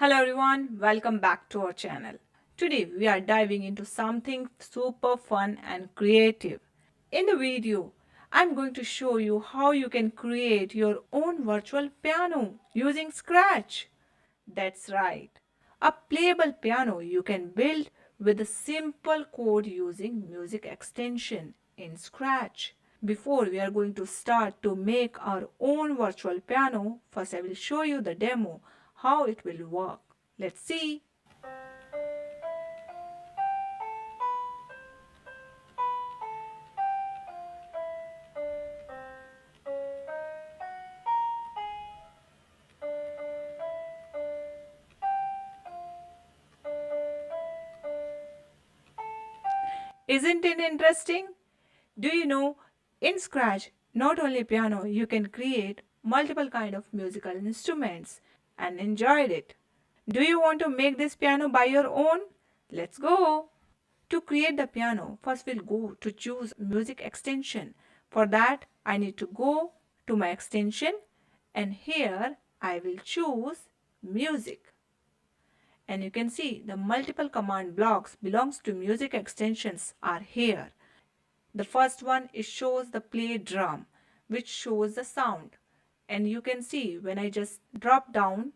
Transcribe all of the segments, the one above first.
Hello everyone, welcome back to our channel. Today we are diving into something super fun and creative. In the video, I'm going to show you how you can create your own virtual piano using Scratch. That's right, a playable piano you can build with a simple code using Music Extension in Scratch. Before we are going to start to make our own virtual piano, first I will show you the demo how it will work. Let's see. Isn't it interesting? Do you know in Scratch not only piano you can create multiple kind of musical instruments and enjoyed it. Do you want to make this piano by your own? Let's go. To create the piano, first we'll go to choose music extension. For that, I need to go to my extension and here I will choose music. And you can see the multiple command blocks belongs to music extensions are here. The first one is shows the play drum which shows the sound. And you can see when I just drop down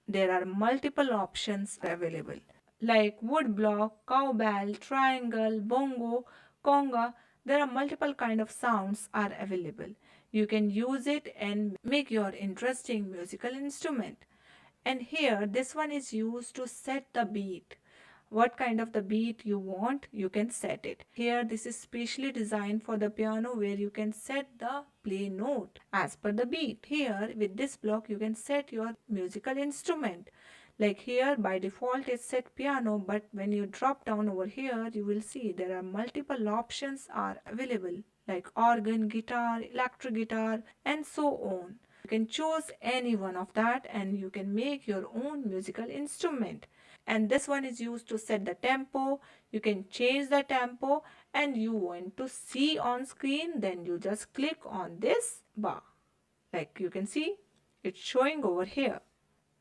there are multiple options available like wood block, cowbell, triangle, bongo, conga. There are multiple kind of sounds are available. You can use it and make your interesting musical instrument. And here this one is used to set the beat. What kind of the beat you want, you can set it. Here this is specially designed for the piano where you can set the play note as per the beat. Here with this block you can set your musical instrument. Like here by default it's set piano, but when you drop down over here you will see there are multiple options are available like organ, guitar, electric guitar and so on. You can choose any one of that and you can make your own musical instrument. And this one is used to set the tempo. You can change the tempo and you want to see on screen, then you just click on this bar. Like you can see, it's showing over here.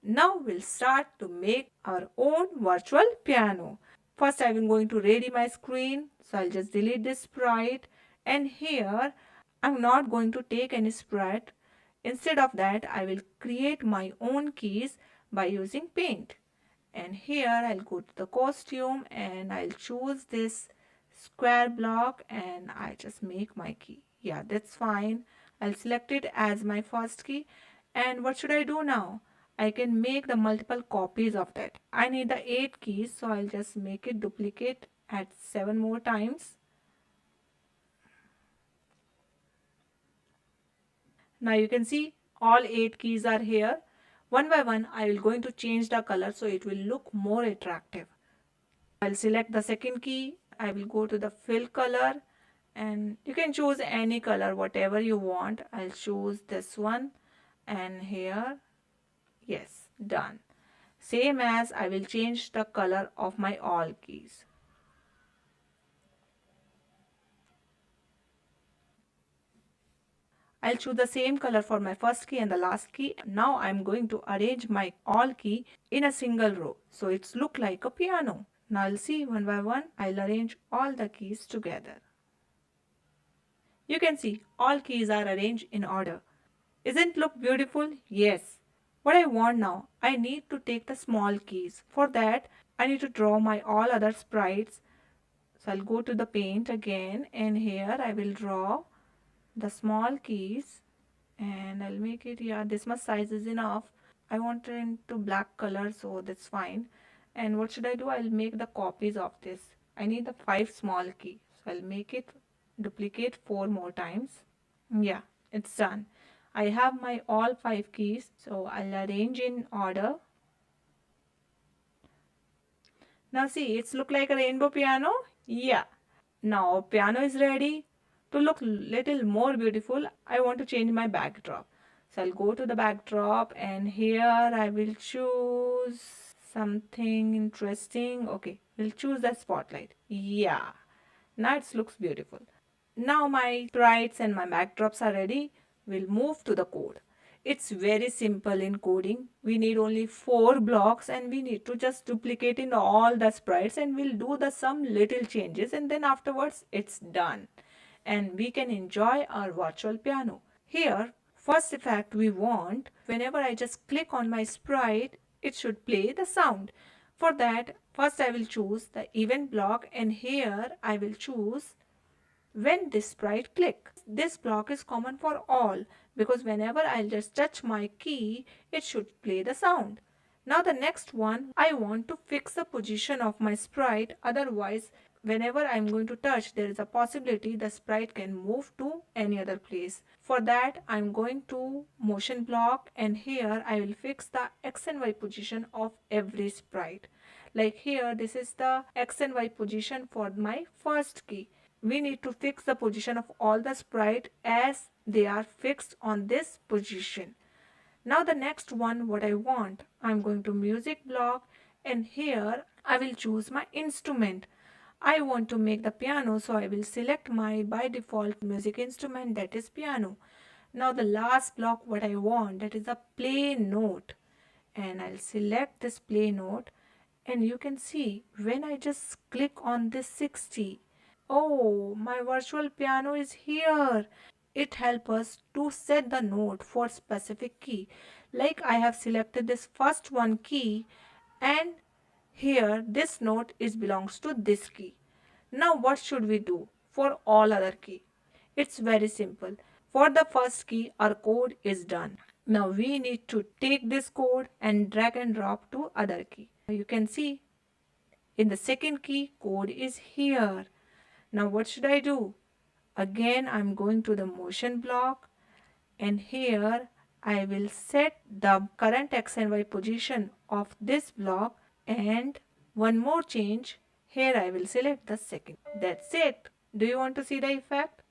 Now we'll start to make our own virtual piano. First I'm going to ready my screen. So I'll just delete this sprite. And here I'm not going to take any sprite. Instead of that, I will create my own keys by using paint. And here I'll go to the costume and I'll choose this square block and I just make my key. Yeah, that's fine. I'll select it as my first key. And what should I do now? I can make the multiple copies of that. I need the 8 keys, so I'll just make it duplicate at 7 more times. Now you can see all 8 keys are here. One by one I will going to change the color so it will look more attractive. I'll select the second key. I will go to the fill color and you can choose any color whatever you want. I'll choose this one and here, yes, done. Same as I will change the color of my all keys. I'll choose the same color for my first key and the last key. Now I'm going to arrange my all key in a single row so it's look like a piano. Now I'll see one by one. I'll arrange all the keys together. You can see all keys are arranged in order. Isn't look beautiful? Yes. What I want now, I need to take the small keys. For that, I need to draw my all other sprites. So I'll go to the paint again and here I will draw the small keys and I'll make it, yeah, this much size is enough. I want it into black color, so that's fine. And what should I do? I'll make the copies of this. I need the 5 small key. So I'll make it duplicate 4 more times. Yeah, it's done. I have my all 5 keys, so I'll arrange in order. Now see, it's look like a rainbow piano. Yeah. Now piano is ready. To look little more beautiful, I want to change my backdrop. So I'll go to the backdrop and here I will choose something interesting. Okay, we'll choose the spotlight. Yeah, now it looks beautiful. Now my sprites and my backdrops are ready. We'll move to the code. It's very simple in coding. We need only 4 blocks and we need to just duplicate in all the sprites and we'll do the some little changes and then afterwards it's done. And we can enjoy our virtual piano. Here, first effect we want, whenever I just click on my sprite, it should play the sound. For that, first I will choose the event block and here I will choose when this sprite click. This block is common for all because whenever I'll just touch my key, it should play the sound. Now the next one, I want to fix the position of my sprite, otherwise whenever I'm going to touch, there is a possibility the sprite can move to any other place. For that, I'm going to motion block and here I will fix the X and Y position of every sprite. Like here, this is the X and Y position for my first key. We need to fix the position of all the sprite as they are fixed on this position. Now the next one, what I want, I'm going to music block and here I will choose my instrument. I want to make the piano, so I will select my by default music instrument, that is piano. Now the last block what I want, that is a play note, and I'll select this play note and you can see when I just click on this 60, oh, my virtual piano is here. It helps us to set the note for specific key. Like I have selected this first one key and here this note is belongs to this key. Now what should we do for all other key? It's very simple. For the first key our code is done. Now we need to take this code and drag and drop to other key. You can see in the second key code is here. Now what should I do? Again I'm going to the motion block and here I will set the current X and Y position of this block and one more change. Here I will select the second. That's it. Do you want to see the effect?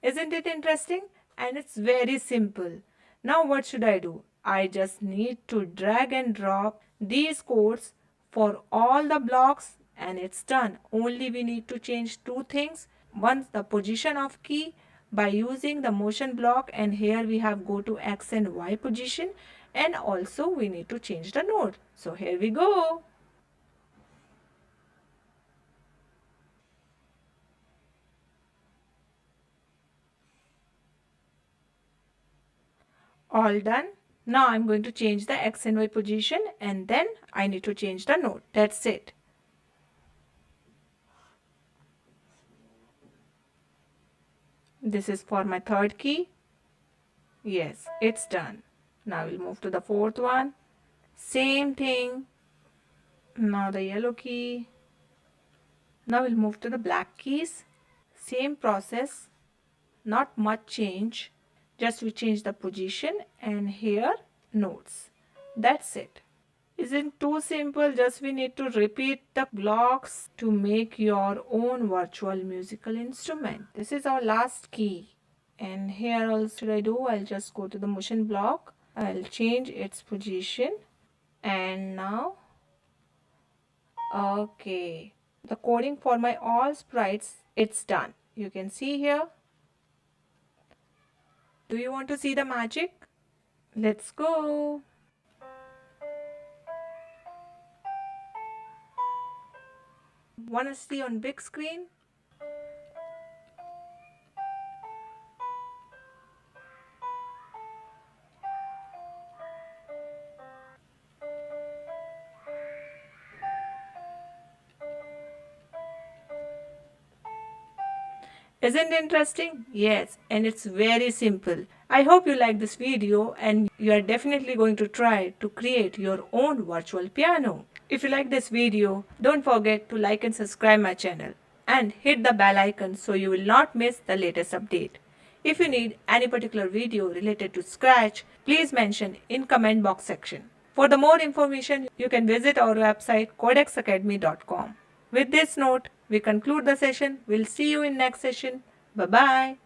Isn't it interesting? And it's very simple. Now what should I do? I just need to drag and drop these codes for all the blocks and it's done. Only we need to change two things. One, the position of key by using the motion block and here we have go to X and Y position and also we need to change the note. So here we go. All done. Now I'm going to change the X and Y position and then I need to change the note. That's it. This is for my third key. Yes, it's done. Now we'll move to the fourth one. Same thing. Now the yellow key. Now we'll move to the black keys. Same process. Not much change. Just we change the position and here notes. That's it. Isn't too simple, just we need to repeat the blocks to make your own virtual musical instrument. This is our last key and here also should I do, I'll just go to the motion block, I'll change its position and now okay, the coding for my all sprites, it's done. You can see here. Do you want to see the magic? Let's go. Want to see on big screen? Isn't it interesting? Yes, and it's very simple. I hope you like this video and you are definitely going to try to create your own virtual piano. If you like this video, don't forget to like and subscribe my channel and hit the bell icon so you will not miss the latest update. If you need any particular video related to Scratch, please mention in comment box section. For the more information, you can visit our website codexacademy.com. With this note, we conclude the session. We'll see you in next session. Bye-bye.